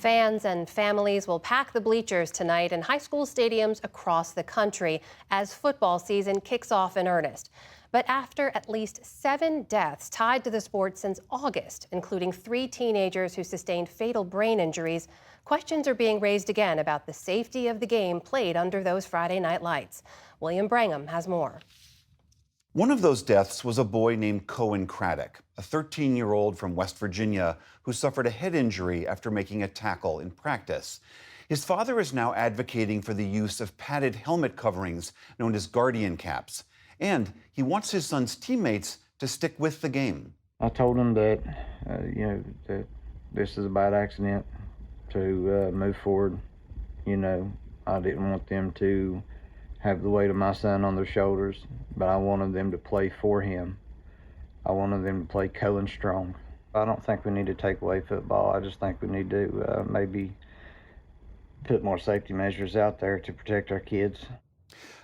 Fans and families will pack the bleachers tonight in high school stadiums across the country as football season kicks off in earnest. But after at least 7 deaths tied to the sport since August, including 3 teenagers who sustained fatal brain injuries, questions are being raised again about the safety of the game played under those Friday night lights. William Brangham has more. One of those deaths was a boy named Cohen Craddock, a 13-year-old from West Virginia who suffered a head injury after making a tackle in practice. His father is now advocating for the use of padded helmet coverings known as guardian caps. And he wants his son's teammates to stick with the game. I told him that, that this is a bad accident, to move forward. I didn't want them to have the weight of my son on their shoulders, but I wanted them to play for him. I wanted them to play Cohen strong. I don't think we need to take away football. I just think we need to maybe put more safety measures out there to protect our kids.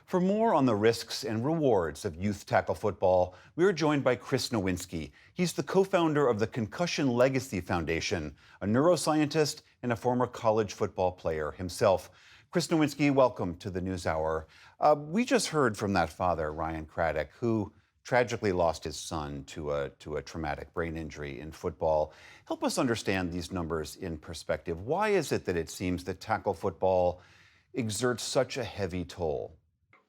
For more on the risks and rewards of youth tackle football, we are joined by Chris Nowinski. He's the co-founder of the Concussion Legacy Foundation, a neuroscientist and a former college football player himself. Chris Nowinski, welcome to the NewsHour. We just heard from that father, Ryan Craddock, who tragically lost his son to a traumatic brain injury in football. Help us understand these numbers in perspective. Why is it that it seems that tackle football exerts such a heavy toll?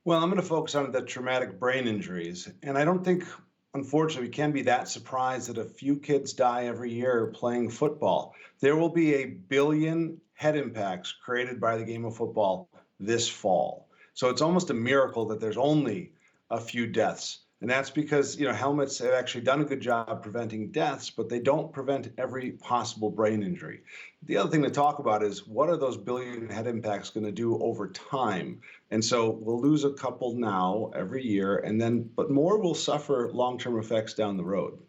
Well, I'm going to focus on the traumatic brain injuries. And I don't think, unfortunately, we can be that surprised that a few kids die every year playing football. There will be 1 billion head impacts created by the game of football this fall. So it's almost a miracle that there's only a few deaths. And that's because, helmets have actually done a good job preventing deaths, but they don't prevent every possible brain injury. The other thing to talk about is what are those billion head impacts going to do over time? And so we'll lose a couple now every year, but more will suffer long-term effects down the road.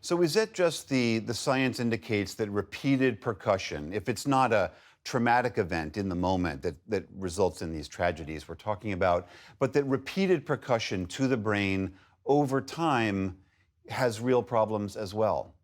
So is it just the science indicates that repeated percussion, if it's not a traumatic event in the moment that results in these tragedies we're talking about, but that repeated percussion to the brain over time has real problems as well?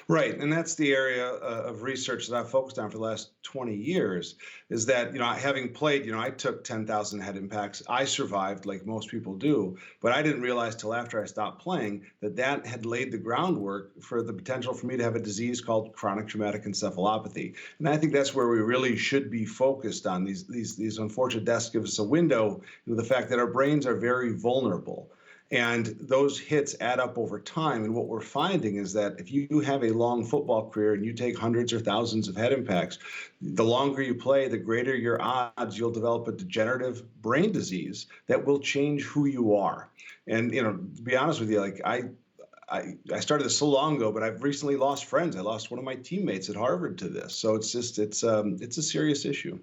Right, and that's the area of research that I've focused on for the last 20 years, is that, having played, I took 10,000 head impacts. I survived like most people do, but I didn't realize till after I stopped playing that had laid the groundwork for the potential for me to have a disease called chronic traumatic encephalopathy. And I think that's where we really should be focused on. These unfortunate deaths give us a window into the fact that our brains are very vulnerable. And those hits add up over time. And what we're finding is that if you have a long football career and you take hundreds or thousands of head impacts, the longer you play, the greater your odds you'll develop a degenerative brain disease that will change who you are. And, to be honest with you, I started this so long ago, but I've recently lost friends. I lost one of my teammates at Harvard to this. So it's a serious issue.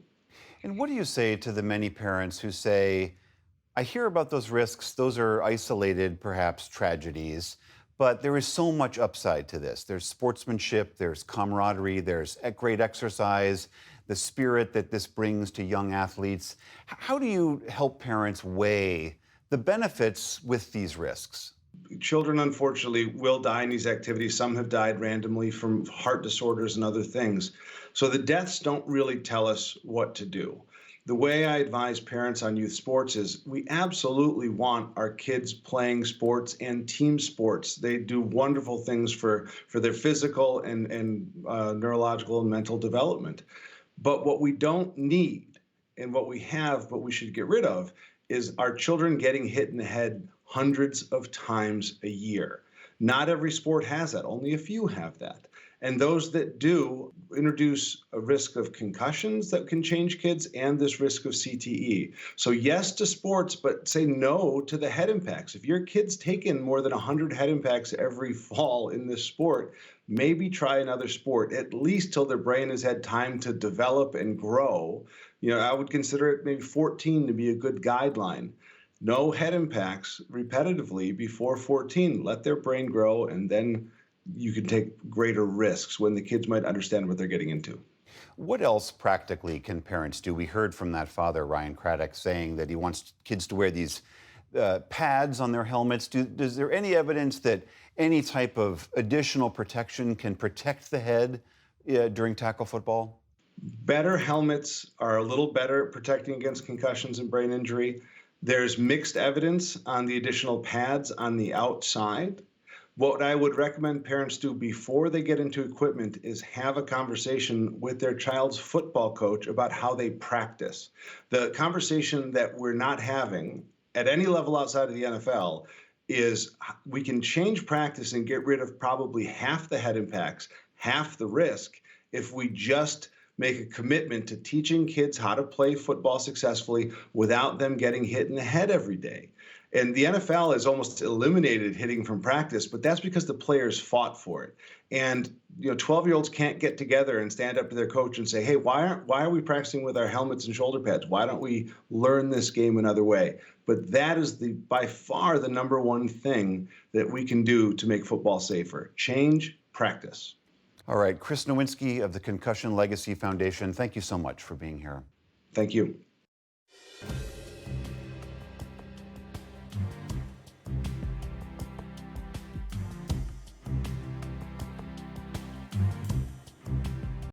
And what do you say to the many parents who say, I hear about those risks, those are isolated, perhaps, tragedies, but there is so much upside to this. There's sportsmanship, there's camaraderie, there's great exercise, the spirit that this brings to young athletes. How do you help parents weigh the benefits with these risks? Children, unfortunately, will die in these activities. Some have died randomly from heart disorders and other things. So the deaths don't really tell us what to do. The way I advise parents on youth sports is we absolutely want our kids playing sports and team sports. They do wonderful things for their physical and neurological and mental development. But what we don't need and what we have, but we should get rid of, is our children getting hit in the head hundreds of times a year. Not every sport has that. Only a few have that. And those that do introduce a risk of concussions that can change kids and this risk of CTE. So yes to sports, but say no to the head impacts. If your kid's taken more than 100 head impacts every fall in this sport, maybe try another sport, at least till their brain has had time to develop and grow. I would consider it maybe 14 to be a good guideline. No head impacts repetitively before 14. Let their brain grow, and then you can take greater risks when the kids might understand what they're getting into. What else practically can parents do? We heard from that father, Ryan Craddock, saying that he wants kids to wear these pads on their helmets. Is there any evidence that any type of additional protection can protect the head during tackle football? Better helmets are a little better at protecting against concussions and brain injury. There's mixed evidence on the additional pads on the outside. What I would recommend parents do before they get into equipment is have a conversation with their child's football coach about how they practice. The conversation that we're not having at any level outside of the NFL is we can change practice and get rid of probably half the head impacts, half the risk, if we just make a commitment to teaching kids how to play football successfully without them getting hit in the head every day. And the NFL has almost eliminated hitting from practice, but that's because the players fought for it. And 12-year-olds can't get together and stand up to their coach and say, hey, why are we practicing with our helmets and shoulder pads? Why don't we learn this game another way? But that is by far the number one thing that we can do to make football safer. Change practice. All right, Chris Nowinski of the Concussion Legacy Foundation, thank you so much for being here. Thank you.